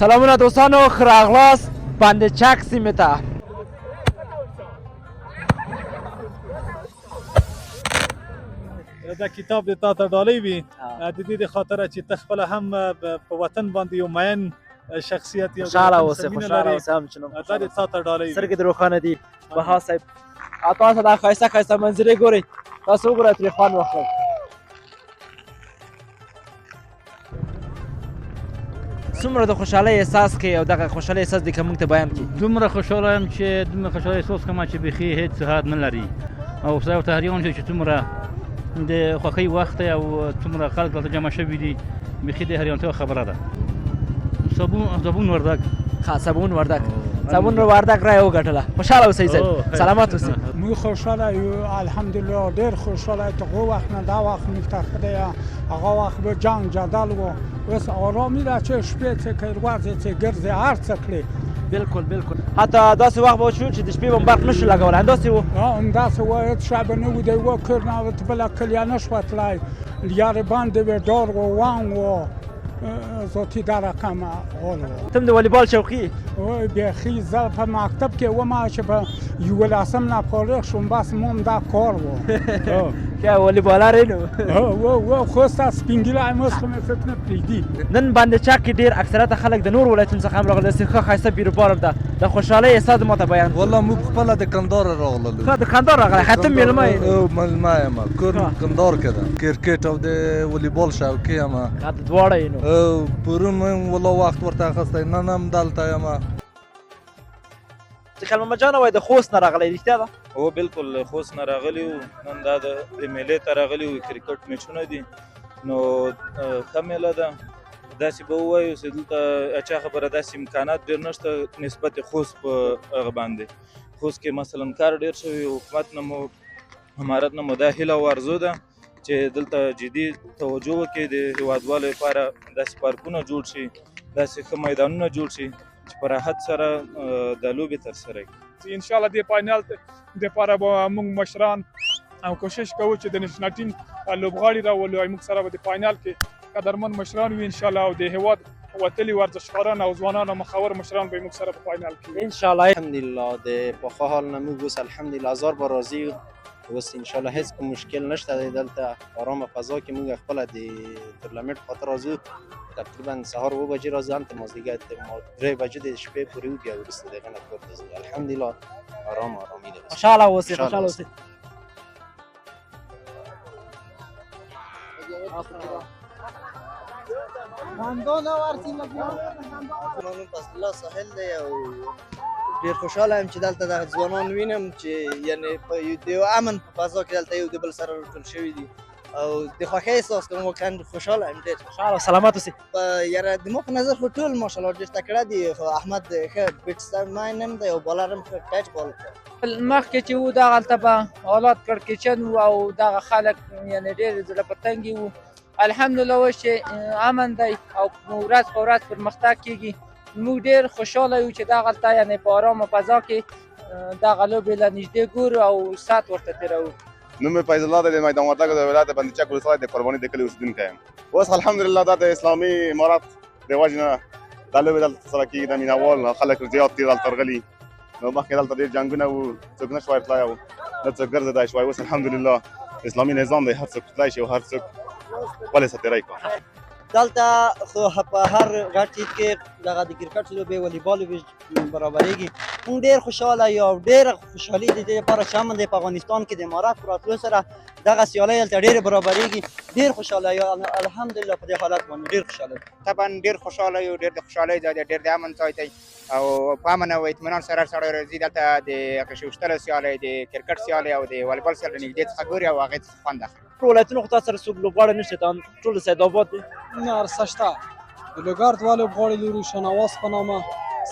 سلامونه دوستانو، ښه راغلاست بند چک سیمې ته. دا کتاب د تا ته ډالۍ وي د دې د خاطره چې ته خپله هم په وطن باندې یو مین شخصیت یو خوشحاله اوسئ، خوشحاله اوسئ. هم چې دا د تا ته ډالۍ وي. سترګې دې روښانه دي بها صاحب. او تاسو دا ښایسته ښایسته منظرې ګورئ، تاسو وګورئ ترې خوند واخلئ. څومره د خوشحالۍ احساس کوي او دغه خوشحالۍ احساس دې که موږ ته بیان کړي؟ دومره خوشحاله یم چې دومره خوشحالۍ احساس کوم چې بیخي هېڅ حد نه لري. او خدای ورته حیران یم چې څومره د خوښۍ وخت دی او څومره خلک دلته جمع شوي دي. بیخي د حیرانتیا خبره ده. صابون وردګ. ښه، صابون وردګ. صابون وردګ رایه وګټله. خوشحاله اوسئ صاحب، سلامت اوسئ. موږ خوشحاله یو، الحمدلله ډېر خوشحاله. ته هغه وخت نه دا وخت موږ ته ښه دی. هغه وخت به جنګ جدل و، اوس ارامي ده چې شپې څه کوې، ورځې څه ګرځې، هر څه کړې. بالکل بالکل. حتی داسې وخت به شو چې د شپې به برق نه شو لګولی، همداسې و. همداسې و، هېڅ شی به نه و. د یوه کور نه بله کلیه نه شوه تللی، یارې باندې وې، ډار و، وان و، ذاتي دا رقم حال و. ته هم د والیبال شوقي؟ وای بیخي زه په مکتب کې وم چې په 11 نه فارغ شوم، بس ما هم دا کار و. که والیبالر یې و خو ستا سپین ږیری هم اوس خو مې فکر نه پرېږدي. نن بند چک کې ډېر اکثریت خلک د نورو ولایتونو څخه هم راغلي، داسې ښه ښایسته بیروبار ده. د خوشحالۍ احساس ماته بیان کړه. والله موږ خپله د کندهار راغللو. ښه، د کندهار راغلی، ختم مېلمه یې. مېلمه یم، کور کندهار کې ده. کرکټ او د والیبال شوقي یم. دواړه یې نو. پرون مې والله وخت ورته اخیستی، نن هم دلته یم. خیر محمد جان وایي د خوست نه راغلی، رښتیا ده؟ هو بالکل له خوست نه راغلي وو. نن دا د میلې ته راغلي وو، کرکټ میچونه دي. نو ښه میله ده. داسې به ووایو چې دلته اچا خبره داسې امکانات ډېر نشته نسبت خوست په هغه باندې. خوست کې مثلا کار ډېر شوی، حکومت نه مو امارت نه مو دا هیله او آرزو ده چې دلته جدي توجه وکړي، د هېوادوالو لپاره داسې پارکونه جوړ شي، داسې ښه میدانونه جوړ شي چې په راحت سره دا لوبې ترسره کړي. انشاءالله دې فاینل دپاره به موږ مشران او کوشش کوو چې د نېشنل ټیم لوبغاړي راولو. موږ سره به د فاینل کې قدرمن مشران وي انشاءالله، او د هېواد وتلي ورزشکاران او ځوانان او مخور مشران به موږ سره په فاینل کې انشاءالله. الحمدلله د پخوا حال نه موږ اوس الحمدلله هزار بار راضي اوس انشاءالله هیڅ کوم مشکل نشته. دلته ارامه فضا کې موږ خپله د تورنمنټ خاطر راځو. تقریبا سهار 2 بجې راځو، هم تر مازدیګر 3 بجې د شپې پورې وو، بیا وروسته د هغې نه کور ته ځو. الحمدلله ارامي ده. خوشحاله اوسئ، خوشحاله اوسئ. زما نوم فضل الله ساحل دی او ډېر خوشحاله یم چې دلته د ځوانان وینم چې یعنې په یو امن په فضا کې دلته یو د بل سره راټول شوي دي او د خوښۍ احساس کوم. واقعا خوشحاله یم ډېر. خوشحاله او سلامت اوسئ. یاره د ما په نظر خو ټول ماشاءالله ډېر تکړه دي. خو احمد ښه بیټسمین هم دی او بالر هم ښه ټچ بال کوي. مخکې چې وو دغلته به حالات کړکېچن وو او دغه خلک یعنې ډېر زړه په تنګي وو. الحمدلله اوس چې امن دی او ورځ په ورځ پرمختګ کېږي، موږ ډېر خوشحاله یو چې دغلته یعنې په ارامه فضا کې دغه لوبې له نږدې ګورو او ساعت ورته تېروو. نوم مې فیض الله دی، د میدان وردګو د ولایت بند چک ولسوالۍ د قرباني د کلي اوسېدونکی یم. اوس الحمدلله دا د اسلامي امارت د وجې نه دا لوبې دلته ترسره کېږي. د مینهوال خلک زیات دي دلته راغلي. نو مخکې دلته ډېر جنګونه وو، څوک نه شوی تللی او نه څوک ګرځېدی شوی. اوس الحمدلله اسلامي نظام دی، هر څوک تللی شي او هر څوک خپلې ستېری کوي. دلته خو په هر غټ چیز کې دغه د کرکټ لوبې والیبال لوبې برابرېږي. موږ ډېر خوشحاله یو او ډېره خوشحالي د دې لپاره چې امن دی په افغانستان کې د امارات په راتلو سره دغه سیالۍ هلته ډېرې برابرېږي. ډېر خوشحاله یو الحمدلله په دې حالت باندې ډېر خوشحاله یم. طبعا ډېر خوشحاله یو، ډېر د خوشحالۍ ځای دی، ډېر د امن ځای دی او په امن او اطمینان سره سړی راځي دلته د کشوشتلو سیالۍ، د کرکټ سیالۍ او د والیبال سیالۍ نږدې څخه ګوري او هغې څخه خوند اخلي. ټول ولایتونو خو تاسو سره څوک لوبغاړی نشته، ټول د سیدآباد دي؟ نه، هر څه شته. د لوګر دوه لوبغاړي لرو، شنواز په نامه،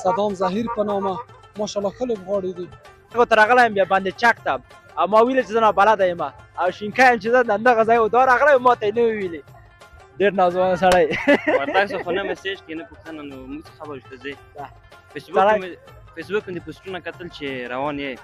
صدام ظهیر په نامه، ماشاءالله ښه لوبغاړي دي. زه ورته راغلی یم بیا بند چک ته او ما ویلې چې زه نابلده یم او شینکی یم چې زه د همدغه ځای و دا راغلی و ما ته یې نه وې ویلې. ډېر ناځوانه سړی. وردګ څخه خو نه میسیج کې نه پوښتنه، نو موږ څه خبر شته ځې فیسبوک مې د پوسټونه کتل چې روان یې.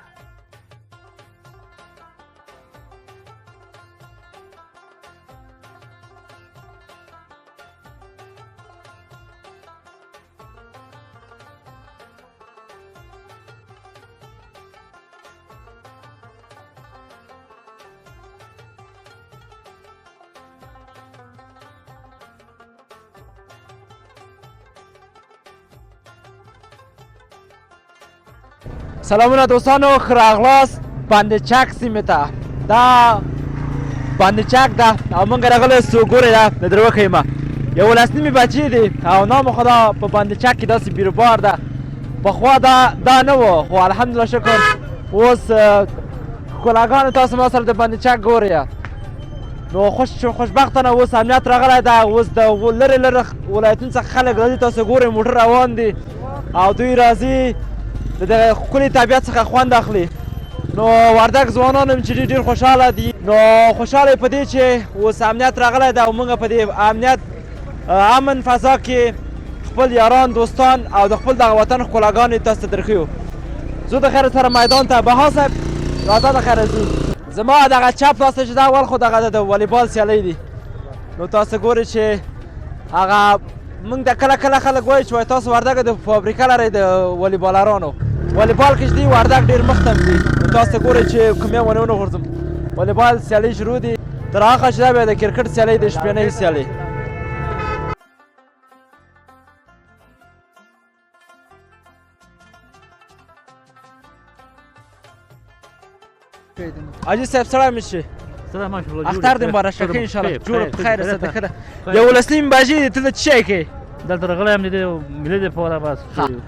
سلامونه دوستانو، ښه راغلاست بند چک سیمې ته. دا بند چک ده او موږ راغلی یو ګورې ده د دروکه یم. 11 نیمې بجې دي او نامخدا په بند چک کې داسې بیروبار ده. پخوا دا نه و، خو الحمدلله شکر اوس ښکلاګانې تاسو ما سره د بند چک ګورئ. نو خوشبختانه اوس امنیت راغلی ده. اوس د لرې لرې ولایتونو څخه خلک راځي، تاسو ګورئ موټر روان دي او دوی راځي د دغه ښکلي طبیعت څخه خوند اخلي. نو وردګ ځوانان هم چې ډېر خوشحاله دي. نو خوشحاله په دې چې اوس امنیت راغلی ده او موږ په دې امنیت امن فضا کې خپل یاران دوستان او د خپل دغه وطن ښکلاګانې تاسو ته درښیو. زه د خیر سره میدان ته بها صاحب راځه د خیر ځو. زما دغه چپ تاسو چې دا اول خو دغه د والیبال سیالۍ دي. نو تاسو ګورئ چې هغه موږ د کله کله خلک وایي چې تاسو وردګ د فابریکه لرئ د والیبالرانو. والیبال کې چې دي وردګ ډېر مخته دي. نو تاسو ګورئ چې کوم یې ونه غورځم. والیبال سیالۍ شروع دي، تر هغه چې دا بیا د کرکټ سیالۍ د شپېنۍ سیالۍ. حاجي صاحب سلام شه. سلام ماشاءالله. اختر دې مبارک شه ان شاء الله. جوړ بخیر سره خیر. 11 نیمې بجې ته څه شي کې؟ دلته راغلی یم د ملي لپاره بس.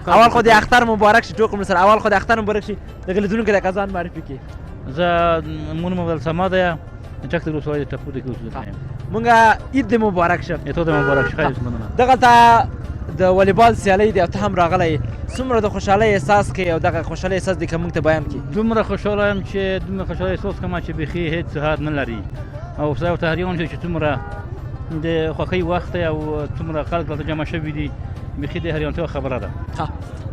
اول خو د اختر مبارک شي ټوکم سره. اول خو د اختر مبارک شي. دغه لیدونکو د کزان معرفي کې. زه مون مول سما ده چک د رسوي ټپو د کوڅه. مونږه عید مبارک شه. ته د مبارک شه. دغه ته د والیبال سیالۍ دی او ته هم راغلی. څومره د خوشحالۍ احساس کوې او دغه خوشحالۍ احساس دې که موږ ته بیان کړي؟ دومره خوشحاله یم چې دومره خوشحالۍ احساس کوم چې بیخي هېڅ حد نه لري. او خدای ورته حیران شو چې څومره د خوښۍ وخت دی او څومره خلک دلته جمع شوي دي. بیخي د حیرانتیا خبره ده.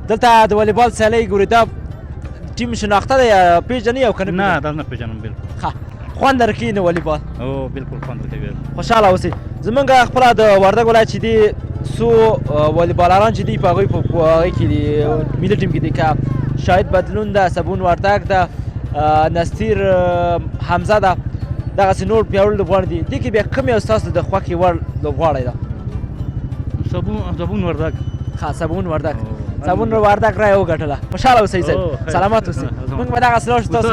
دلته د والیبال سیالۍ ګورې دا ټیم شناخته دی یا پېژنې او که نه؟ دا نه پېژنم بالکل. خوند درکوي نه والیبال؟ او بالکل خوند درکوي. خوشحاله اوسئ. زموږ خپله د وردګ ولایت چې دی څو والیبالران چې دي په هغوی په هغې کې دي ملي ټیم کې دي، که شاهد بدلون ده، صبون وردګ ده، نستیر حمزه ده، دغسې نور پیاوړي لوبغاړي دي. دې کې بیا کوم یو ستاسو د خوښې وړ لوبغاړی ده؟ صبون وردګ. ښه صبون وردګ. صبون وردګ رایه وګټله. خوشحاله اوسئ صاحب. سلامت اوسئ. موږ به دغسې لاړ شو تاسو.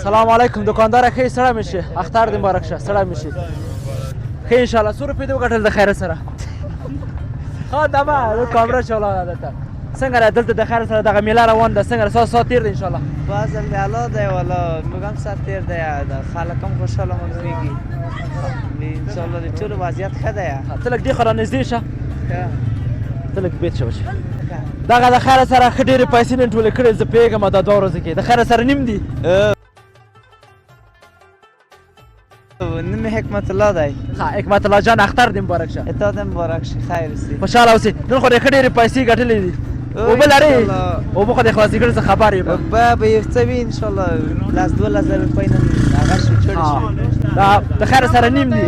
سلام علیکم دکاندار ښه سړی مې شي. اختر دې مبارک شه. سړی مې شي ښه انشاءالله. څو روپۍ دې وګټل د خیره سره؟ ها دمه کامره چلاوه دلته. څنګه ده دلته د خیر سره دغه میله روان ده؟ څنګه ده سات تېر دی انشاءالله؟ باز الحالا دی والا موږ هم سات تېر دی. خلک هم خوشحاله مونږ انشاءالله د ټولو وضعیت ښه دی. ته لږ دې خوا رانږدې شه. ته لږ بیت شه بچې. دغه د خیر سره ښه ډېرې پیسې نن ټولې کړې. زه پوهېږم دا 2 ورځې کې د خیر سره نیم دي. نوم حکمت الله دی. ښه حکمت الله جان اختر دې مبارک شه. تا دې مبارک شه. خیر اوسې. خوشحاله اوسې. نن خو دې ښه ډېرې پیسې ګټلې دي. اوبه لرې؟ اوبه خو دې خلاصې کړې زه خبر یم. به یو څه وي انشاءالله. 10-12 روپۍ نن هغه شو چړې شو. د خیر سره نیم دي.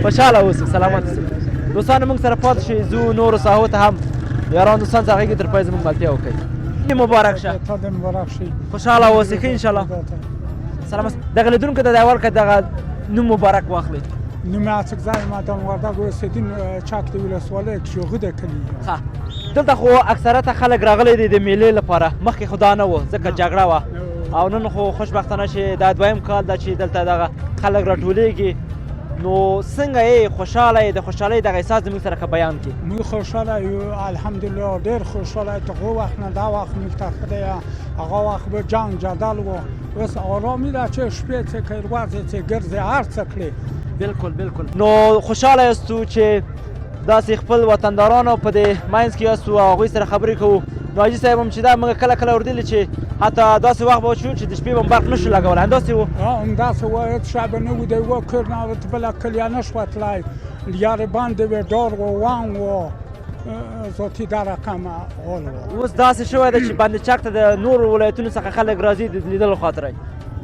خوشحاله اوسې. سلامت اوسې. دوستانو موږ سره پاتې شئ. ځو نورو ساحو ته هم یاران دوستان څخه هغې کې تر پای زموږ ملتیا وکړئ. مبارک شه. تا دې مبارک شي. خوشحاله اوسئ. ښه انشاءالله. سلامت. دغه لیدونکو ته د اول که دغه نوم مبارک واخلئ. نوم اڅکزی میدان وردګ اوسېدون چک د ولسوالۍ کشوغه د کلي. ښه دلته خو اکثریته خلک راغلی دي د میلې لپاره. مخکې خو دا نه و ځکه جګړه وه او نن خو خوشبختانه چې دا دویم کال ده چې دلته دغه خلک راټولېږي. نو څنګه یې خوشحاله یې؟ د خوشحالۍ دغه احساس زموږ سره که بیان کړي. موږ خوشحاله یو الحمدلله. ډېر خوشحاله یو. هغه وخت نه دا وخت موږ ته ښه دی. هغه وخت به جنګ جدل و. اوس ارامي ده چې شپې څه کوې ورځې څه ګرځې هر څه کړې. بالکل بالکل. نو خوشحاله یاستو چې داسې خپل وطندارانو په دې منځ کې یاستو او هغوی سره خبرې کوو. نو حاجي صاحب هم چې دا موږ کله کله اورېدلي چې حتی داسې وخت به شو چې د شپې به برق نه شو لګولی. همداسې و؟ همداسې و. هېڅ شی به نه و. د یوه کور نه بله کليه نه شوه تللی. یارې باندې وې ډار و وان و. ذاتي دا رقم حال و اوس داسې شوی ده چې بند چک ته د نورو ولایتونو څخه خلک راځي د لیدلو خاطره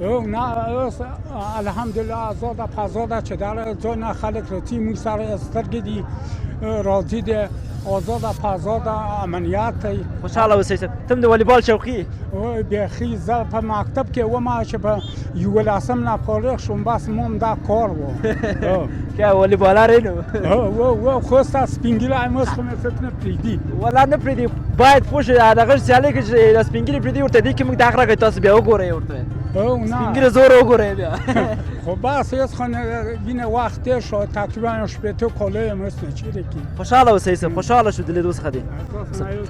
او نه اوس الحمدلله آزاده فضاده چې در ځای نه خلک راځي موږ سره سترګې دي راځي دی آزاده فضاده امنیت دی خوشحاله اوسئ ته هم د والیبال شوقي او بیخي زه په مکتب کې ومه چې په 11 نه فارغ شوم بس مام دا کار و که والیبالر یې نو و خو ستا سپین ږیری مس خو مې فکر نه پرېږدي والله نه پرېږدي باید پوه شئ دغه سیالۍ کې چې د سپین ږیري پرېږدي ورته دي کې موږ دغه راکړئ تاسو بیا وګورئ ورته او نه سپین ږیري زور وګورئ بیا خب بس هیچ خانه وینه وقت تیر شد تقریبا شپته کاله مثل چیره کی خوشحاله اوسئ خوشحاله شو د لیدو څخه دي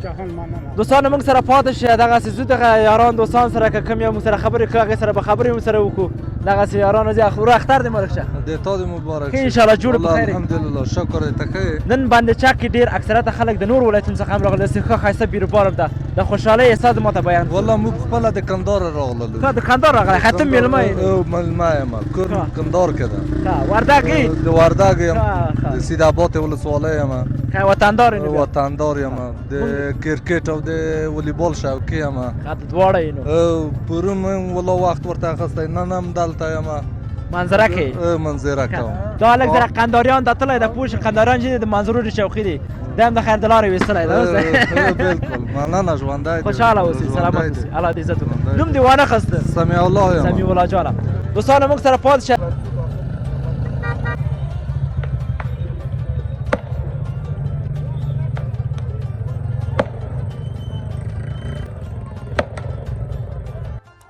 جهان مننه دوستانو موږ سره پاتې شئ دغسې ځو دغه یاران دوستان سره که کوم یو موږ سره خبرې کوو هغې سره به خبرې هم سره وکړو دغسې یارانو دي ورو اختر دې مبارک شه د تا دې مبارک ښه انشاءالله جوړ په خیر الحمدلله شکر ته ښه نن بند چک کې ډېر اکثریت خلک د نور ولایتونو څخه هم راغلي داسې ښه ښایسته بیروبار ده د خوشحالۍ احساس ماته بیان والله موږ خپله د کندهار راغللو ته د کندهار راغلی ښه ته مېلمه یې مېلمه یم کور کندهار کې ده وردګ یې د وردګ یم د سیدآباد ولسوالۍ یم وطندار یې وطندار یم د کرکټ او د والیبال شوقي یم دواړه یې نو پرون مې والله وخت ورته اخیستی نن هم دلته یم منظره کې منظره کوم دا هلک د قنداریان دا تللی ده پوه شي قنداریان چې د منظرو ډېر شوقي دي دا هم د خیر د لارې ویستلی ده بلکل مننه ژوندی خوشحاله اوسئ سلامت اوسئ الله دې عزت وکړي نوم دې وانه خسته سمیع الله یم سمیع الله جانه دوستانو موږ سره پاتې شه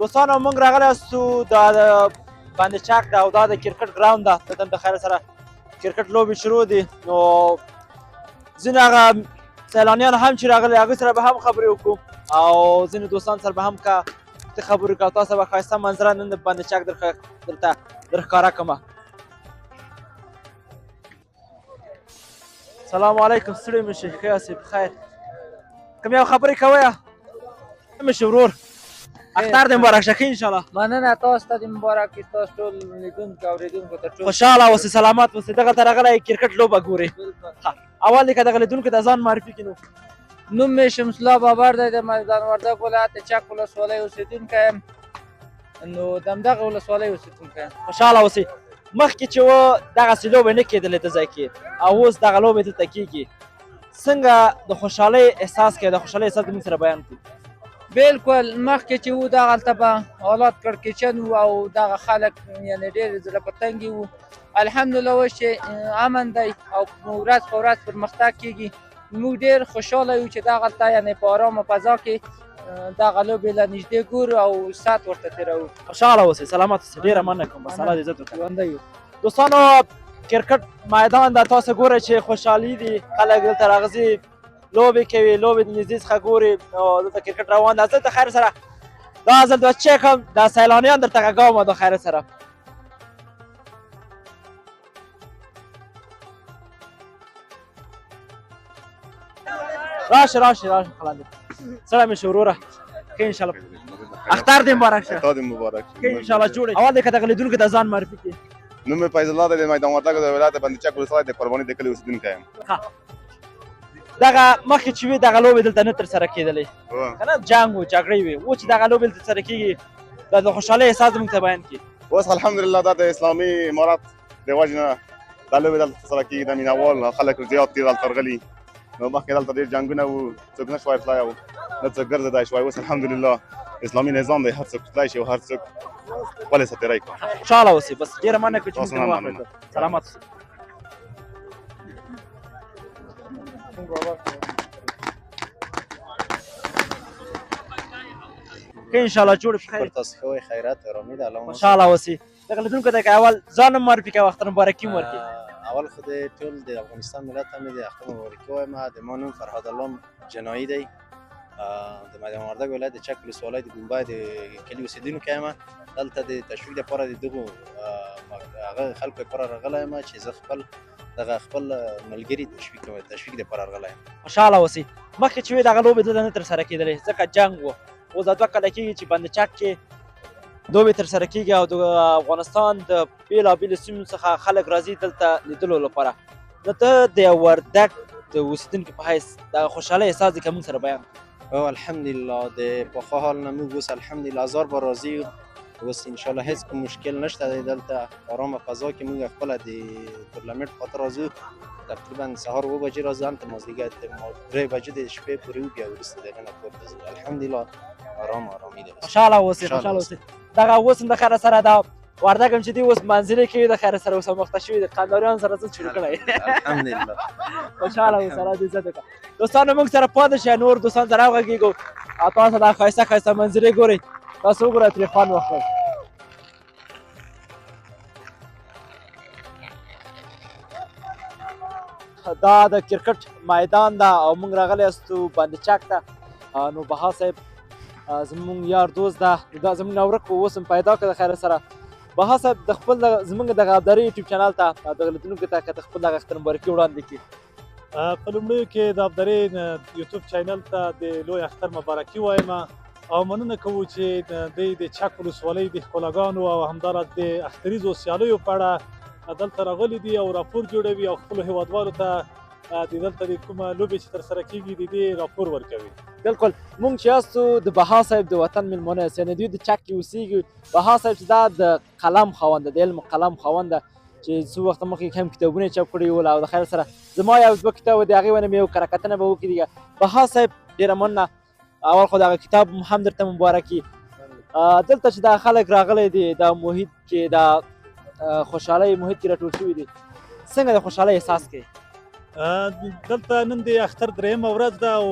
دوستانو موږ راغلی یاستو دا د بند چک ده او دا د کرکټ ګراوند ده دلته هم د خیر سره کرکټ لوبې شروع دي نو ځینې هغه سیلانیان هم چې راغلي هغوی سره به هم خبرې وکړو او ځینې دوستان سره به هم که خبرې کوو تاسو به ښایسته منظره نن د بند چک دلته درښکاره کړمه سلام علیکم ستړي مه شئ ښه یاستئ بخیر کوم یو خبرې کوئ مه شئ ورور اختر دې مبارک شه ښه انشاءالله مننه تاسو ته دې مبارک وي ستاسو ټول لیدونکو اورېدونکو ته ټول خوشحاله اوسئ سلامت اوسئ دغلته راغلی کرکټ لوبه ګورئ اول دې که دغه لیدونکو ته ځان معرفي کړي نو نوم مې شمس الله بابر دی د میدان وردګ ولایت د چک ولسوالۍ اوسېدونکی یم نو د همدغه ولسوالۍ اوسېدونکی یم خوشحاله اوسئ مخکې چې و دغسې لوبې نه کېدلې ته ځای کې او اوس دغه لوبې دلته کېږي څنګه د خوشحالۍ احساس کوې د خوشحالۍ احساس زموږ سره بیان کړو بالکل مخکې چې و دغلته به حالات کړکېچن وو او دغه خلک یعنې ډېر زړه په تنګي وو الحمدلله اوس چې امن دی او ورځ په ورځ پرمختګ کېږي موږ ډېر خوشحاله یو چې دغلته یعنې په ارامه فضا کې دغه لوبې له نږدې ګورو او ساعت ورته تېروو خوشحاله اوسئ سلامت اوسئ ډېره مننه کوم بس الله دې عزت وکړي دوستانو کرکټ میدان ده تاسو ګورئ چې خوشحالي دي خلک دلته راغځي لوبې کوي لوبې د نږدې څخه ګوري او دلته کرکټ روان ده زه د خیر سره دا ځل دوه چک هم دا سیلانیان درته غږوم د خیر سره راشه خلاص سلام مې شه وروره ښه انشاءالله اختر دې مبارک شه تا دې مبارک ښه انشاءالله جوړ اول دې که دغه لیدونکو ته ځان معرفي کړي نوم مې فیض الله دی د میدان وردګ د ولایت بند چک ولسوالۍ د قرباني د کلي اوسېدونکی یم دغه مخکې چې وي دغه لوبې دلته نه ترسره کېدلې که نه جنګ و جګړې وې اوس چې دغه لوبې دلته ترسره کېږي دا د خوشحالۍ احساس زموږ ته بیان کړي اوس الحمدلله دا د اسلامي امارات د وجې نه دا لوبې دلته ترسره کېږي د مینهوال خلک زیات دي دلته راغلي نو مخکې دلته ډېر جنګونه وو څوک نه شوای تللی او نه څوک ګرځېدی شوای اوس الحمدلله اسلامي نظام دی هر څوک تللی شي او هر څوک خپلې سره تېری کوي خوشحاله اوسئ بس ډېره مننه کوي چې موږ سره واخلئ سلامت اوسئ ښه انشاءالله جوړ شکر تاسو ښه وئ خیرات ارامي ده خوشحاله اوسئ دغه لیدونکو ته که اول ځان هم معرفي کوه اختر مبارکي هم ورکړي اول خو د ټول د افغانستان ملت ته مې د اختر مبارکي وایم د ما نوم فرهاد الله جنایي دی د میدان وردګ ولایت د چک ولسوالۍ د ګمبای د کلي اوسېدونکی یم دلته د تشویق دپاره د دغو هغه خلکو لپاره راغلی یم چې زه خپل ملګري تشویق دپاره راغلی یم خوشحاله اوسئ مخکې چې وې دغه لوبې دلته نه ترسره کېدلې ځکه جنګ و اوس دا 2 کاله کېږي چې بند چک کې لوبې ترسره کېږي او د افغانستان د بېلابېلو سیمو څخه خلک راځي دلته لیدلو لپاره نو ته د وردګ د اوسیدونکي په حیث د خوشحالۍ احساس دې که موږ سره بیان او الحمدلله د پخوا حال نه موږ اوس الحمدلله هزار بار راضي یو. اوس انشاءالله هیڅ کوم مشکل نشته دی دلته ارامه فضا کې موږ خپله د تورنمنټ په خاطر راځو. تقریبا سهار 7 بجې راځو هلته مازدیګر 3 بجې د شپې پورې وو بیا وروسته د هغې نه کور ته ځو. الحمدلله ارامي ده. خوشحاله اوسئ. دغه اوس هم د خیر سره دا وردګ هم چې دی اوس منځلې کوي د خیر سره اوس مخته شوي د قنداریانو سره څه شروع کړی. الحمدلله خوشحاله اوسئ. الله دې عزت وکړه. دوستانو موږ سره پاتې شئ نور دوستان سره وغږېږو او تاسو دا ښایسته منظرې ګورئ. تاسو وګورئ ترې خوند واخلئ. دا د کرکټ میدان ده او موږ راغلی یاستو بند چک ته. نو بها صاحب زموږ یار دوست ده دا زموږ نه ورک اوس هم پیدا کړه د خیر سره. بها صاحب د خپل زموږ د ابداري یوټیوب چینل ته دغه لیدونکو ته که د خپل دغه اختر مبارکي وړاندې کړي. په لومړیو کې د ابداري یوټیوب چینل ته د لوی اختر مبارکي وایم او مننه کوو چې دوی د چک ولسوالۍ د ښکلاګانو او همداراز د اختریزو سیالیو په اړه دلته راغلي دي او راپور جوړوي او خپلو هیوادوالو ته د دلته د کومه لوبې چې ترسره کېږي د دې راپور ورکوي. بالکل موږ چې یاستو د بها صاحب د وطن میلمانه یاست، یعنې دوی د چک کې اوسېږي. بها صاحب چې دا د قلم خاوند د علم قلم خاوند ده چې څو وخته مخکې هم کتابونه چاپ کړي ول او د خیر سره زما یو دوه کتاب د هغې ونه مې یو کره کتنه به وکړي دیګه. بها صاحب ډېره مننه. اول خو دغه کتاب هم درته مبارک وي. دلته چې دا خلک راغلی دي دا محیط کې دا خوشحالۍ محیط کې راټول شوي دي څنګه د خوشحالۍ احساس کوي؟ دلته نن د اختر درېیمه ورځ ده او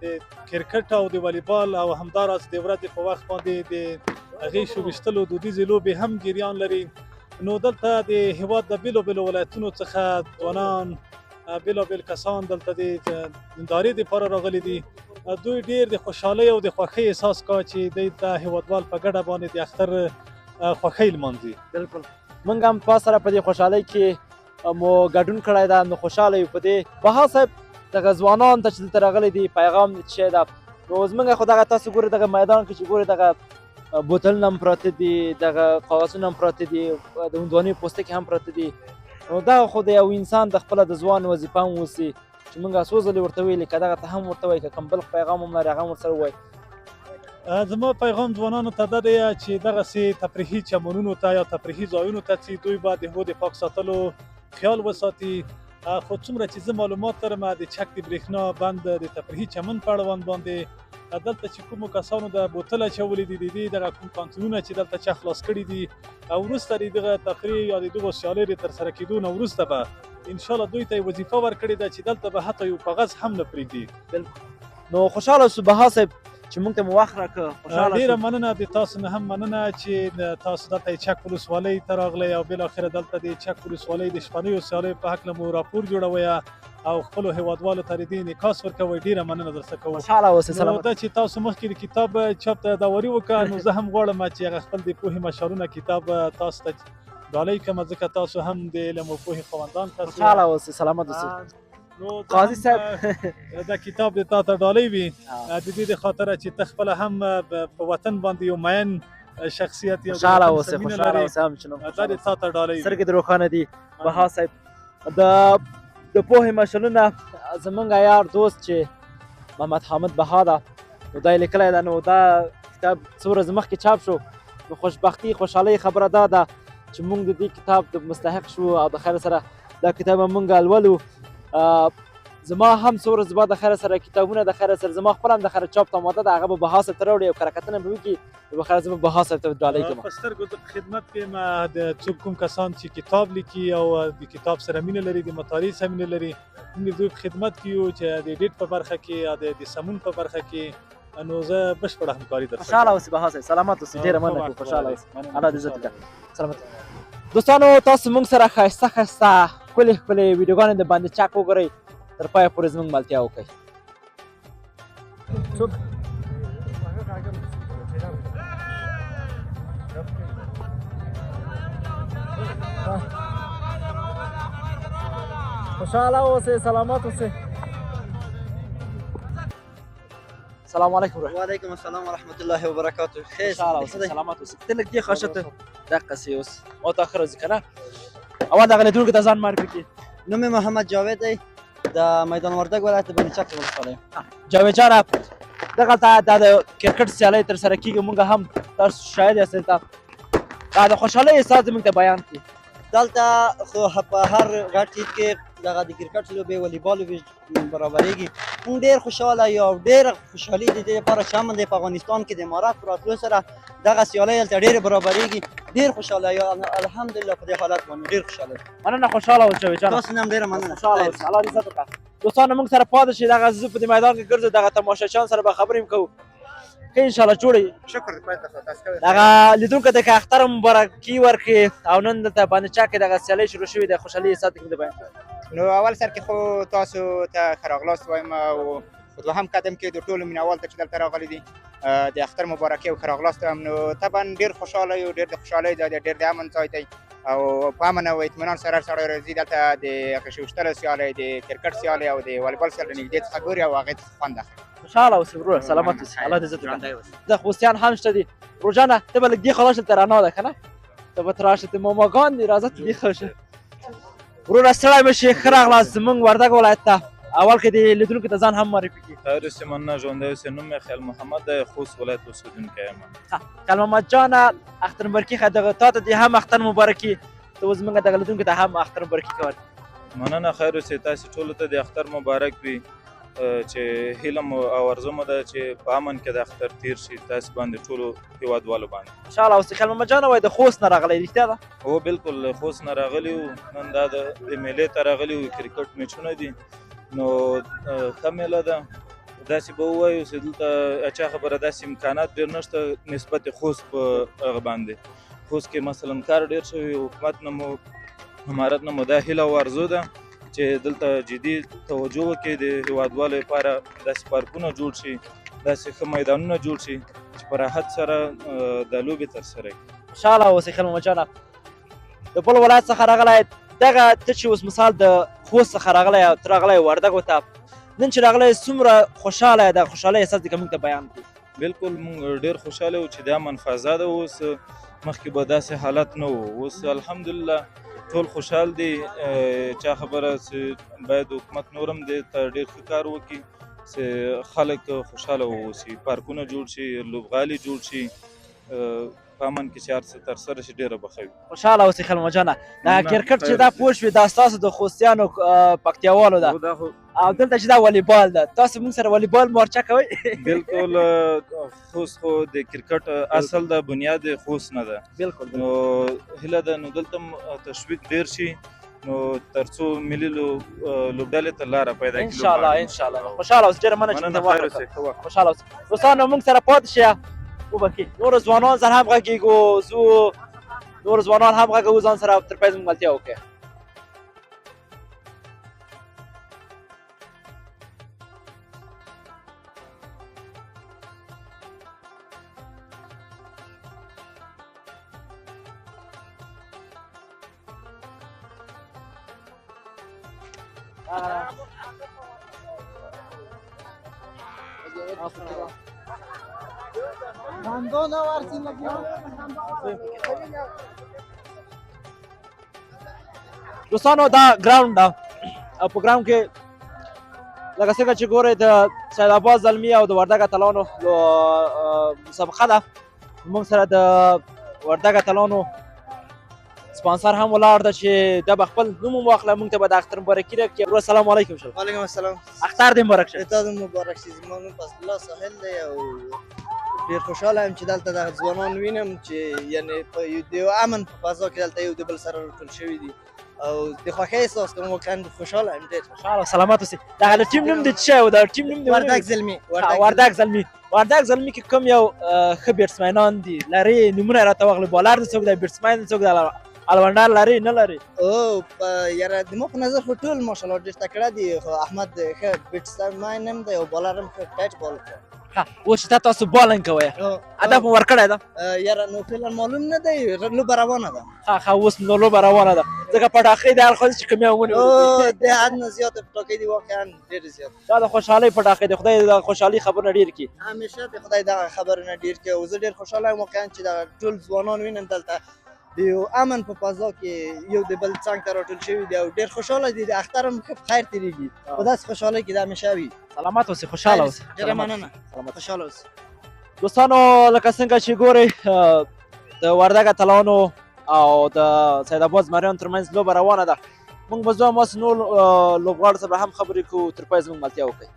د کرکټ او د والیبال او همداراز د ورځې په وخت باندې د هغې شوبیشتلو دودیزې لوبې هم جریان لري. نو دلته د هېواد د بېلو بېلو ولایتونو څخه ځوانان بېلابېل کسان دلته د نندارې دپاره راغلي دي. دوی ډېر د خوشحالۍ او د خوښۍ احساس کا چې دوی د هېوادوال په ګډه باندې د اختر خوښۍ لمانځي. بالکل موږ هم تاسو سره په دې خوشحالۍ کې مو ګډون کړی ده. نو خوشحاله یو په دې. بها صاحب دغه ځوانانو ته چې دلته راغلی دي پیغام دې څه شی ده؟ نو زموږ خو دغه تاسو ګورئ دغه میدان کې چې ګورئ دغه بوتلونه هم پراته دي دغه کاغذونه هم پراته دي د هندوانې پوستکي هم پراته دي. نو دغه خو د یو انسان د خپله د ځوان وظیفه هم اوسي چې موږ څو ځلې ورته ویلي که دغه ته هم ورته وایي که کوم بل پیغام هم لري هغه هم ورسره ووایي. زما پیغام ځوانانو ته دا دی چې دغسې تفریحي چمنونو ته یا تفریحي ځایونو ته چې دوی به د هغو د پاک ساتلو خیال وساتي. خو څومره چې زه معلومات لرم د چک د برېښنا بند د تفریحي چمن په اړوند باندې دلته چې کومو کسانو د بوتل اچولي دي د دې دغه کوم کانتینونه چې دلته چا خلاص کړي دي او وروسته د دغه تفریح یا د دغو سیالۍ د ترسره کېدو نه وروسته به انشاءالله دوی ته یې وظیفه ورکړې ده چې دلته به حتی یو کاغذ هم نه پرېږدي. نو خوشحاله اوسو بها صاحب چې موږ ته مو وخت راکړه. ډېره مننه د تاسو نه هم مننه چې تاسو دلته چک ولسوالۍ ته راغلی او بالاخره دلته د چک ولسوالۍ د شپنیو سیالیو په هکله مو راپور جوړوئ او خپلو هیوادوالو ته د دې انعکاس ورکوئ. ډېره مننه درڅخه کوم. خوشحاله اوسئ. نو دا چې تاسو مخکې د کتاب چاپ ته داوري وکړه نو زه هم غواړم چې هغه خپل د پوهې مشالونه کتاب تاسو ته ډالۍ کړم ځکه تاسو هم د علم او پوهې خاوندان تاسو. خوشحاله اوسئ. سلامت اوسئ. نو قاضي صاحب دا کتاب د تا ته ډالۍ وي د دې د خاطره چې ته خپله هم په وطن باندې یو مین شخصیت یو خوشحاله اوسئ. خوشحاله اوسئ. هم دا د تا ته ډالۍ وي. سترګې دې روښانه دي بها صاحب. د پوهې مشالونه زمونږ یار دوست چې محمد حامد بها ده نو دا یې لیکلی ده. نو دا کتاب څو ورځې مخکې چاپ شو. نو خوشبختي خوشحالۍ خبره دا ده چې موږ د دې کتاب د مستحق شو او د خیر سره دا کتاب موږ لولو. زما هم څو ورځې بعد د خیر سره کتابونه د خیر سره زما خپل هم د خیر چاپ ته آماده ده هغه به بها صاحب ته راوړي او کره کتنه به وکړي نو به خیر زه به بها صاحب ته ډالۍ کړم. په سترګو د خدمت کې ما د څوک کوم کسان چې کتاب لیکي او د کتاب سره مینه لري د مطالعې سره مینه لري موږ دوی په خدمت کې یو چې د ایډیټ په برخه کې یا د سمون په برخه کې نو زه بشپړه همکاري درسره. خوشحاله اوسئ بها صاحب. سلامت اوسئ. ډېره مننه کوم. خوشحاله اوسئ. الله دې عزت وکړي. سلامت. دوستانو تاسو موږ سره ښایسته ښایسته ښکلې ښکلې ویډیوګانې د باندې چک وګورئ تر پایه پورې زموږ ملتیا وکړئ. خوشحاله اوسئ. سلامت اوسئ. السلام علیکم. وعلیکم السلام ورحمت الله وبرکاته. خیر خوشحاله اوسئ. سلامت اوسئ. ته لږ دې خوا شته دقسې اوس ما تاخر راځي که نه. اول دغه لیدونکو ته ځان معرفي کړي. نوم محمد جاوید دی. د میدان وردګ ولایت بند چک ولسوالۍ. جاوید جانه دغلته د کرکټ سیالۍ ترسره کېږي، موږ هم تاسو شاهد یاستئ. دا د خوشحالۍ احساس زموږ ته بیان کړي. دلته خو په هر غټ عید کې دغه د کرکټ لوبې والیبال لوبې برابریږي. موږ ډېر خوشحاله یو او ډېره خوشحالي د دې لپاره چې امن دی په افغانستان کې د امارات په راتلو سره دغه سیالۍ هلته ډېرې برابریږي. ډېر خوشحاله یو الحمدلله په دې حالت باندې ډېر خوشحاله یم. مننه، خوشحاله اوسئ جاوید جانه. تاسو نه هم ډېره مننه. خوشحاله اوسئ، الله دې عزت وکړي. دوستانو موږ سره پاتې شئ، دغه زه په دې میدان کې ګرځو، دغه تماشاچیان سره به خبرې هم کوو. ښه انشاءالله جوړ شکر دغه لیدونکو ته که اختر مبارکي ورکړي او نن دلته باندې چا کې دغه سیالۍ شروع شوې ده، خوشحالي احساس دې بیان کړي. نو اول سر کې خو تاسو ته ښه راغلاست وایم او په دوهم قدم کې د ټولو مینوال ته چې دلته راغلي دي د اختر مبارکي او ښه راغلاست وایم. نو طبعا ډېر خوشحاله یو، ډېر د خوشحالۍ ځای دی، ډېر د امن ځای دی او په امن او اطمینان سره سړی راځي دلته د کشوشتلو سیالۍ، د کرکټ سیالۍ او د والیبال سیالۍ نږدې څخه ګوري او هغې څخه خوند اخلي. خوشحاله اوسئ وروره، سلامت اوسئ، الله دې عزت وکړي. د خوستیان هم شته دي. روژانه ته به لږ دې خوا لاړ شه، ته رڼا ده که نه، ته به ترې راشه، ته ماماګان دي، راځه ته دې خوا شه. وروره ستړی مه شئ، ښه راغلاست زموږ وردګ ولایت ته. اول کې دې لیدونکو ته ځان هم معرفي کړي. خیر اوسې، مننه، ژوندی اوسې. نوم مې خیال محمد دی، خوست ولایت اوسېدونکی یم. خیال محمد جانه اختر مبارکي ښه دغه تا ته دې هم اختر مبارکي، ته اوس زموږ دغه لیدونکو ته هم اختر مبارکي کوه. مننه، خیر اوسې. تاسې ټولو ته د اختر مبارک وي، چې هیله مو او ارزو مو ده چې په امن کې د اختر تیر شي تاسې باندې ټولو هېوادوالو باندې. خوشحاله اوسئ. خیال محمد جانه وایي د خوست نه راغلی، رښتیا ده؟ هو بالکل له خوست نه راغلي یو، نن دا د میلې ته راغلي یو، کرکټ میچونه دي. نو ښه میله ده. داسې به ووایو چې دلته اچا خبره داسې امکانات ډېر نشته نسبت خوست په هغه باندې. خوست کې مثلا کار ډېر شوی، حکومت نه مو امارت نه مو دا هیله او ارزو ده چې دلته جدي توجه وکړي، د هېوادوالو لپاره داسې پارکونه جوړ شي، داسې ښه میدانونه جوړ شي چې په راحت سره دا لوبې ترسره کړي. خوشحاله اوسئ خیال محمد جانه. د بل ولایت څخه راغلی دغه ته چې اوس مثال د خوست څخه راغلی او ته راغلی وردګو ته، نن چې راغلی څومره خوشحاله یې، د خوشحالۍ احساس دې که موږ ته بیان کړي. بالکل موږ ډېر خوشحاله یو چې د امن فضا ده. اوس مخکې به داسې حالت نه و، اوس الحمدلله ټول خوشحال دي. چا خبره چې باید حکومت نورم دې ته ډېر ښه کار وکړي چې خلک خوشحاله واوسي، پارکونه جوړ شي، لوبغالي جوړ شي، په امن کې چې هر څه ترسره شي ډېره به ښه وي. خوشحاله اوسئ خیال محمد جانه. دا کرکټ چې دا پوه شوې دا ستاسو د خوستیانو پکتیاوالو ده او دلته چې دا والیبال ده، تاسو موږ سره والیبال مورچه کوئ؟ بالکل خوست خو د کرکټ اصل د بنیاد خوست نه ده. بالکل نو هیله ده نو دلته تشویق ډېر شي نو تر څو ملي لوبډلې ته لاره پیدا کړي. انشاءالله انشاءالله. خوشحاله اوسئ، ډېره مننه چې موږ ته وخت خوشحاله اوسئ. دوستانو موږ سره پاتې شئ، وبخښئ نور ځوانان سره هم غږېږو، زه نور ځوانان هم غږوو، ځان سره تر پایه ملتیا وکړئ. دوستانو دا ګراوند ده او په ګراوند کې لکه څنګه چې ګورئ د سید عباس زلمي او د وردګ اتلانو مسابقه ده. موږ سره د وردګ اتلانو سپانسر هم ولاړ ده چې دا به خپل نوم هم واخله، موږ ته به د اختر مبارکي راکړي. ورور السلام علیکم. وعلیکم السلام. اختر دې مبارک شه. تا دې مبارک شي. زما نوم فضل الله ساحل دی او ډېر خوشحاله یم چې دلته دغه ځوانان وینم چې یعنې په یو امن په فضا کې دلته یو د بل سره راټول شوي دي او د خوښۍ احساس کوم. واقعا خوشحاله یم، ډېر خوشحاله او سلامت اوسئ. دغه د ټیم نوم دې څه و؟ د ټیم نوم دې وردګ زلمي. وردګ زلمي. وردګ زلمي کې کوم یو ښه بیټسمینان دي لري؟ نومونه یې راته واخلئ. بالر دې څوک دی؟ بیټسمین څوک دی؟ الونډر لري نه لري؟ او یاره زما په نظر خو ټول ماشاءالله ډېر تکړه دي، خو احمد ښه بیټسمین هم دی او بالر هم ښه ټایټ بال کوي. اوس چې تاسو بالنګ کوئ هدف مو ورکړی ده؟ یاره نو فعلا معلوم نه دی، لوبه روانه ده. ښه اوس نو لوبه روانه ده ځکه پټاخۍ د هر خلک چې کوم یې ونیولې د حد نه زیاته پټاکۍ دي، واقعا ډېرې زیاتې. دا د خوشحالۍ پټاخۍ دی، خدای د خوشحالۍ خبرونه ډېر کړي. همیشه د خدای دغه خبرونه ډېر کړي او زه ډېر خوشحاله یم واقعا چې دغه ټول ځوانان وینم دلته د یو امن په فضا کې یو د بل څنګ ته راټول شوي دي او ډېر خوشحاله دي. د اختر هم ښه په خیر تېرېږي په داسې خوشحالۍ کې دا همیشه وي. سلامت اوسئ، خوشحاله اوسئ. ډېره مننه، خوشحاله اوسئ. دوستانو لکه څنګه چې ګورئ د وردګ اتلانو او د سید آباد زمریانو ترمنځ لوبه روانه ده. موږ به ځو هماسې نور لوبغاړو سره هم خبرې کوو، تر پایه زموږ ملتیا وکړئ.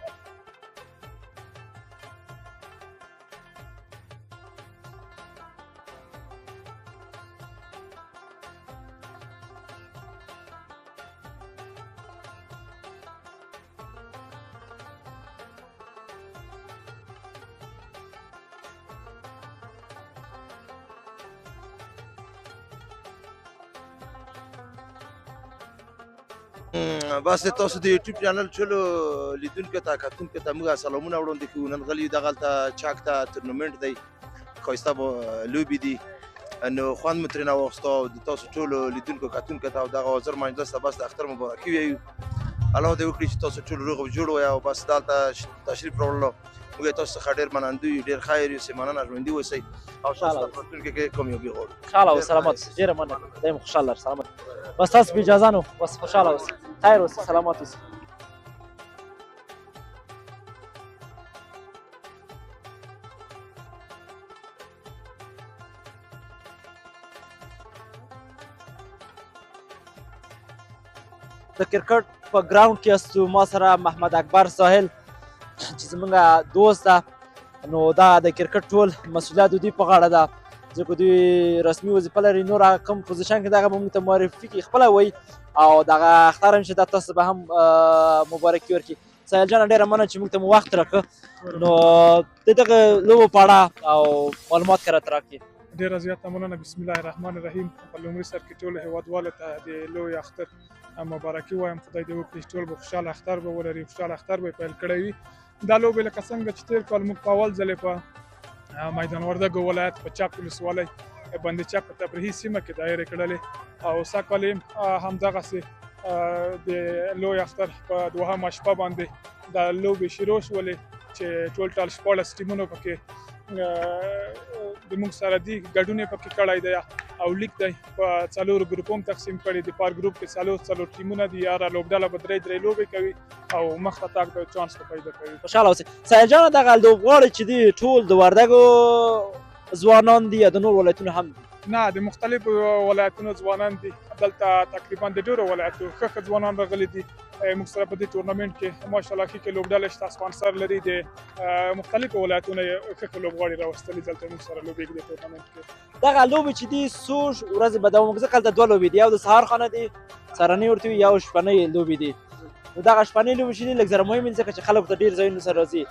بس تاسو د یوټیوب چینل ټولو لیدونکو ته کتونکو ته موږ سلامونه وړاندې کوو. نن غلی دغه هلته چاک ته تورنمنټ دی، ښایسته لوبې دي، نو خوند مو ترېنه واخیسته او د تاسو ټولو لیدونکو کتونکو ته او دغه حاضر مجلس ته بس د اختر مبارکي وایو. الله دې وکړي چې تاسو ټول روغ او جوړ وایه او بس دلته تشریف راوړلو. موږ تاسو څخه ډېر منندوی یو، ډېر خیر یو، مننه، ژوندي اوسئ او تاسو ته راتلونکي کې کامیابي غواړو. خوشحاله اوسئ، سلامت اوسئ، ډېره مننه، دایم خوشحاله سلامت. بس تاسو په اجازه نو بس خوشحاله اوسئ، خیر اوسئ، سلامت اوسئ. د کرکټ په ګراوند کې استو ما سره محمد اکبر ساحل چې زمونږ دوست ده. نو دا د کرکټ ټول مسؤلیت د دوی په غاړه ده، ځکه دوی رسمي وظیفه لري. نور کوم پوزیشن کې دغه به موږ ته معرفي کړي خپله وایي او دغه اختر هم چې دا تاسو به هم مبارکي ورکړي. ساحل جانه ډېره مننه چې موږ ته مو وخت راکړه، نو د دغه لوبو په اړه او معلومات راته راکړي. ډېره زیاته مننه. بسم الله الرحمن الرحیم. په لومړي سر کې ټولو هیوادوالو ته د لوی اختر مبارکي وایم. خدای دې وکړي چې ټول به خوشحاله اختر به ولري، خوشحاله اختر به یې پیل کړی وي. دا لوبې لکه څنګه چې تېر کال موږ په اول ځلې په میدان وردګ ولایت په چاک ولسوالۍ بند چاک په تفریحي سیمه کې دایرې کړلې او سږ کال یې همدغسې د لوی اختر په دوهمه شپه باندې دا لوبې شروع شولې چې ټول ټال 14 ټیمونو پکې د موږ سره دي، ګډون یې پکې کړی دی او لیک دی په څلورو ګروپو هم تقسیم کړی دي. پر ګروپ کې څلور ټیمونه دي، هره لوبډله به درې لوبې کوي او مخته تګ د چانس ته پیدا کوي. خوشحاله اوسئ. ساحل جانه دغه لوبغاړي چې دي ټول د وردګو ځوانان دي یا د نور ولایتونو هم دي؟ نه، د مختلفو ولایتونو ځوانان دي. دلته تقریبا د ډېرو ولایتو ښه ځوانان راغلي دي. موږ سره په دې تورنمنټ کې ماشاءالله ښه لوبډله شته، سپانسر لري، د مختلفو ولایتونو ښه لوبغاړي راوستلي دلته موږ سره لوبېږي د ټورنمنټ کې. دغه لوبې چې دي څو ورځې به دوام وکړي؟ ځکه هلته دوه لوبې دي، یو د سهار خانه دي سهارنۍ ورته وي، یو شپنۍ لوبې دي. نو دغه شپنۍ لوبې چې دي لږ زره مهمې دي ځکه چې خلک ته ډېر ځایونو سره راځي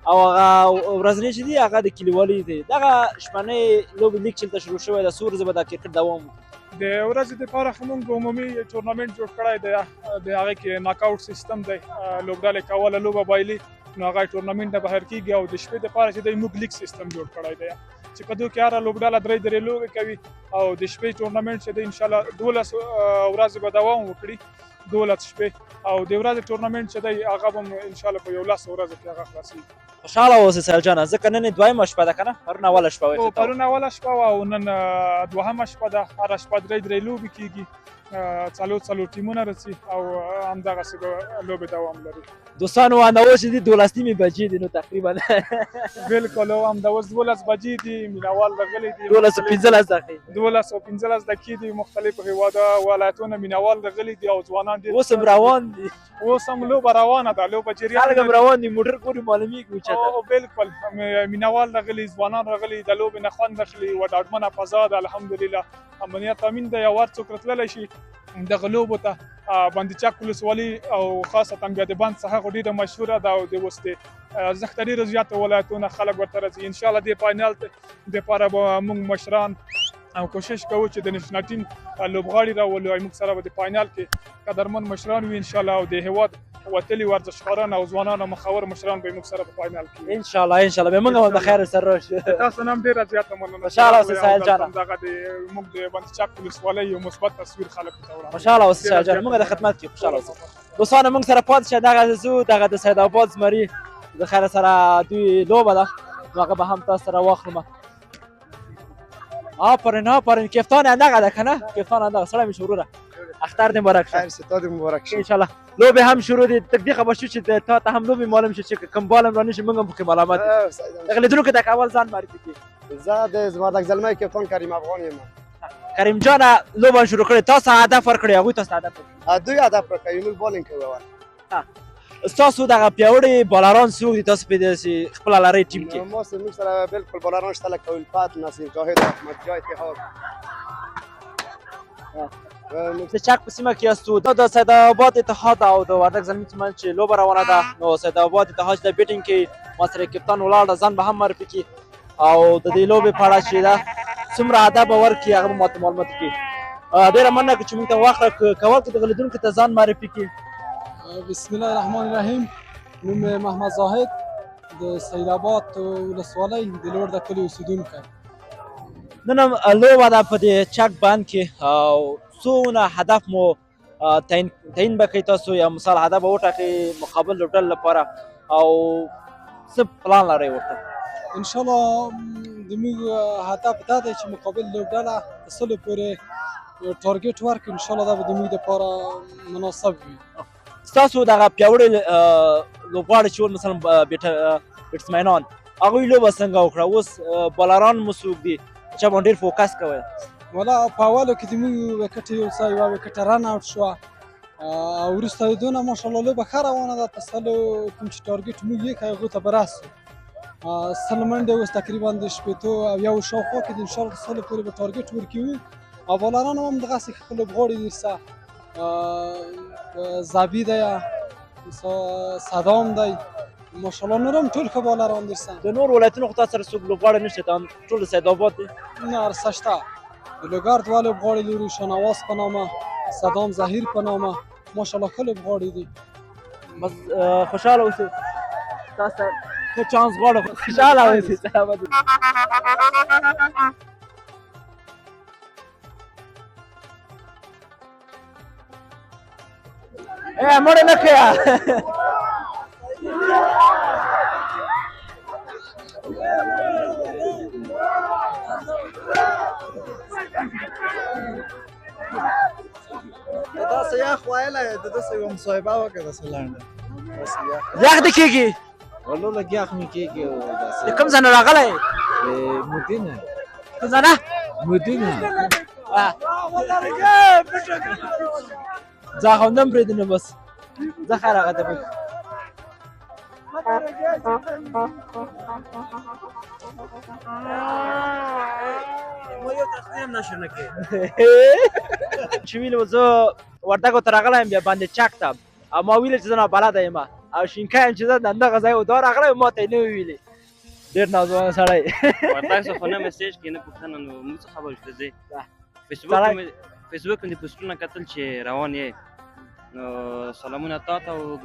او هغه ورځنۍ چې دي هغه د کلیوالي دي. دغه شپنۍ لوبې لیګ چې دلته شروع شوی ده، څو ورځې به دا کرکټ دوام وکړي؟ د ورځې دپاره خو موږ عمومي ټورنمنټ جوړ کړی دی، د هغې کې ناک آوټ سیستم دی، لوبډلې که اوله لوبه بایلي نو هغه ټورنمنټ نه بهر کېږي او د شپې دپاره چې دی موږ لیګ سیستم جوړ کړی دی چې په دې کې هره لوبډله درې لوبې کوي او د شپې ټورنمنټ چې دی انشاءالله 12 ورځې به دوام وکړي، 12 شپې او د ورځې ټورنمنټ چې دی هغه به انشاءالله په 11 ورځو کې هغه خلاصېږي. خوشحاله اوسئ ساحل جانه، ځکه نن یې دویمه شپه ده که نه؟ پرون اوله شپه وه. پرون اوله شپه وه او نن دوهمه شپه ده. هره شپه درې لوبې کېږي، څلور ټیمونه راځي او همدغسې به لوبې دوام لري. دوستانو همدا اوس چې دي 12 نیمې بجې دي نو تقریبا بلکل همدا اوس 12 بجې دي، مینهوال راغلي دي 12:15 دقیقې 12:15 دقیقې دي، مختلفو ولایتونو مینهوال راغلي دي او ځوانان دي. اوس هم روان دي، اوس هم لوبه روانه ده، لوبه جریان خلک هم روان دي، موټر پورې معلومېږي اوچته. بلکل مینهوال راغلي، ځوانان راغلي، د لوبې نه خوند اخلي، یوه ډاډمنه فضا ده الحمدلله، امنیت امین دی. یو وار څوک راتللی شي دغه لوبو ته بند چاک ولسوالي او خاصتا بیا د بند څخه خو ډېره مشهوره ده او د اوس د ارزښته ډېرو زیاتو ولایتونه خلک ورته راځي. انشاءالله دې فاینل دپاره به موږ مشران او کوشش کوو چې د نېشنل ټیم لوبغاړي راولو او موږ سره به د فاینل کې قدرمن مشران وي انشاءالله او د هېواد وتلي ورزشکاران او ځوانان او مخور مشران به موږ سره په فاینل کې وي انشاءالله به موږ هم د خیر سره راشو. تاسو نه هم ډېره زیاته مننه. خوشحاله اوسئ ساحل جانه. دغه موږ د بند چاک ولسوالۍ یو مثبت تصویر خلکو ته وړاندې. خوشحاله اوسئ ساحل جانه، موږ د خدمت کې خوشحاله اوسئ. دوستانو موږ سره پاتې شه، دغه زو دغه د سید آباد زمري د خیر سره دوی لوبه ده، نو هغه به هم تاسو سره واخلم آفرین کفتان انداغه ده کنه کفتان انداغه سلام شروع اختر دې مبارک شه خیر ستاد مبارک شه ان شاء الله لوبه هم شروع دي تقدي خبر شو چې تا ته هم لوبه معلوم شي چې کوم بالم رانه شي موږ هم په معلومات اغلیدونو کې د اول ځان معرفي کی زه د زمادک زلمه کپتان کریم افغان یم کریم جان لوبه شروع کړې تاسو هدف ورکړی هغه تاسو هدف دوی هدف ورکړي موږ بالینګ کوو تاسو دغه پیاوړي بالران څوک دي تاسو په دې خپل لارې ټیم کې ما موږ سره بالکل بالران شته لکه الفات ناصر جاهد احمد جای اتحاد د چک په سیمه کې یاستو د سید آباد اتحاد او د وردګ زلمي ترمنځ چې لوبه روانه ده نو سید آباد اتحاد د بیټینګ کې ما سره کپتان ولاړ ځان به هم معرفي کړي او د دې لوبې په اړه چې ده څومره ادب ورکړي هغه ماته معلومات کړي ډېره مننه چې موږ ته وخت راکول چې د لیدونکو ته ځان معرفي کړي بسم الله الرحمن الرحیم نوم محمد زاهد د سید آباد ولسوالۍ د لوړ د کلي اوسیدونکی نن لوبه ده په دې چک باند کې او څونه هدف مو تعیین به کوي تاسو یا مثال هدف به وټاکئ مقابل لوبډلې لپاره او څه پلان لرئ ورته انشاءالله زموږ هدف دا دی چې مقابل لوبډله د سلو پورې یو ټارګېټ ورکړو انشاءالله دا به زموږ دپاره مناسب وي ستاسو دغه پیاوړي لوبغاړي چې ول مثلا بیټسمینان هغوی لوبه څنګه وکړه اوس بالران مو څوک دي چا باندې ډېر فوکس کوئ والا په اولو کې زموږ وکټ یو څه یوه وکټه رن اوټ شوه او وروسته یې دونه ماشاءالله لوبه ښه روانه ده په سلو کوم چې ټارګېټ موږ یې کړی هغو ته به رسو سل منډې اوس تقریبا د شپېتو او یو شاوخوا کې د انشاءالله د سلو پورې به ټارګېټ ورکوو او بالران هم دغسې ښه لوبغاړي دي څه زابي دی صدام دی ماشاءالله نور هم ټول ښه بالران دي څه د نور ولایتونو خو تاسو سره څوک لوبغاړي نشته ټول د سید آباد دي نه هر څه شته د لوګر دوه لوبغاړي لرو شاهنواز په نامه صدام ظهیر په نامه ماشاءالله ښه لوبغاړي دي بس خوشحاله اوسئ تاسو ښه چانس غواړو خوشحاله اوسئ سلامت مړ نه کړه داسې یخ ویلی د داسې یوه مصاحبه وکړه داسې لنډه یخ دې کېږي والله لږ یخ مې کېږي د کوم ځای نه راغلی مدینه کوم ځای نه مدینه زه خوندم پرېږدي نو بس زه خیر هغه ته ما یو تصویر هم نشر نکړ چې ویلو زه وردګو ته راغلی یم بیا باندې چک ته او ما ویلې چې زه نابلده یم او شینکا یم چې زه د همدغه ځای و دا راغلی ما ته یې نه وي ویلې ډېر ناځوانه سړی وردګ څخه نه میسیج کې نه پوښتنه نو موږ څه خبر شته ځې فیسبوک مې پوسټونه کتل چې روان یې نو سلامونه تا ته او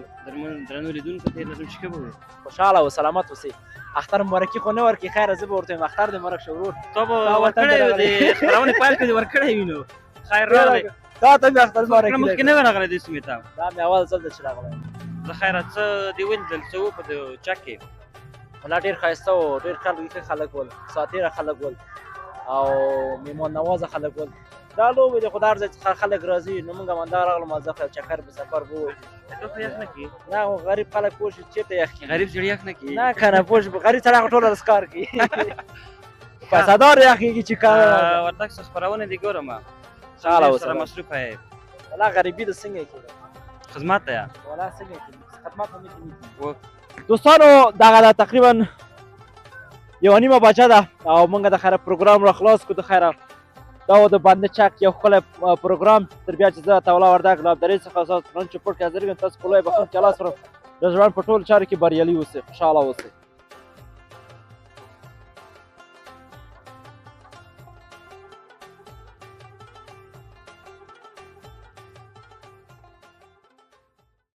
درنو لیدونکو ته لازم چې ښه به وي خوشحاله او سلامت اوسئ اختر مبارکي خو نه ورکړي خیره زه به ورته وایم اختر دې مبارک شه ورور تا به ورکړی وي د خپرونې پیل کې دې ورکړی وي نو خیر راغلی تا ته مې اختر مبارکي مخکې نه وې راغلی دې سیمې ته دا مې اول ځل ده چې راغلی زه خیره څه دې ولیدل څه وو په دې چک کې والله ډېر ښایسته و ډېر خلک ول ساتیره خلک ول او میهمان نوازه خلک ول دا لوبې دي خو د هر ځای څخه خلک راځي نو موږ هم همدا راغلو ما زه چکر په سفر به ووایو ته خو یخ نه کړي نه غریب خلک پوه شي چېرته یخ کړي غریب سړي یخ نه کړي نه که نه پوه شي غریب سړی خو ټوله ورځ کار کوي پیسهدار یخ کېږي چې کار وردګ څه خپرونه دي ګورم خوشحاله سره مصروفه یې والله غریبي د څنګه یې کېږي خدمت ته والله څنګه یې کېږي خدمت هم نه دوستانو دغه ده تقریبا یوه نیمه بجه ده او موږ د خیره پروګرام را خلاص کړو د خیره دا و د بانده چک یو ښکلی پروګرام تر بیا چې زه عطاالله وردګ له ابدارۍ څخه ستاسو نن چوپړ کې حاضر یم تاسو په لویه بخښنه کې الله سره د ژوند په ټولو چارو کې بریالي اوسئ خوشحاله اوسئ